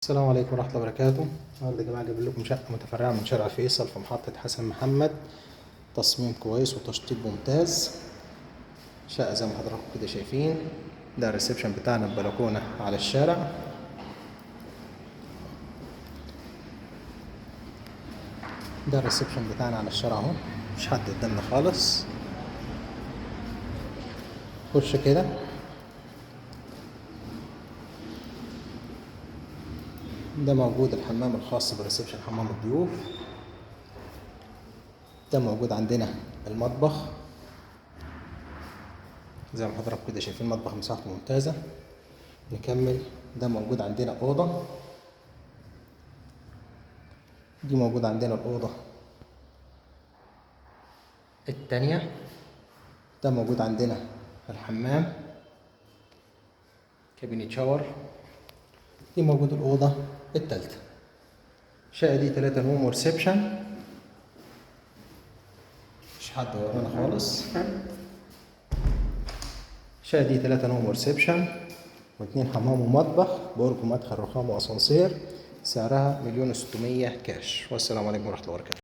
السلام عليكم ورحمة الله وبركاته. النهارده يا جماعة جايب لكم شقة متفرعة من شارع فيصل في محطة حسن محمد. تصميم كويس وتشطيب ممتاز. شقة زي ما حضراتكم كده شايفين. ده الريسبشن بتاعنا ببلكونة على الشارع. ده الريسبشن بتاعنا على الشارع اهو، مش حد قدامنا خالص. خش كده. ده موجود الحمام الخاص بالريسبشن، حمام الضيوف. ده موجود عندنا المطبخ زي ما حضراتكم كده شايفين، المطبخ مساحته ممتازة. نكمل. ده موجود عندنا أوضة. دي موجود عندنا الأوضة التانية. ده موجود عندنا الحمام، كابينة شاور. دي موجود الأوضة التالتة. الشقة دي 3 نوم وريسبشن، مش حد ورانا خالص. الشقة دي 3 نوم وريسبشن و2 حمام ومطبخ، برج ومدخل رخام وأسانسير. سعرها 1,600,000 كاش. والسلام عليكم ورحمة الله وبركاته.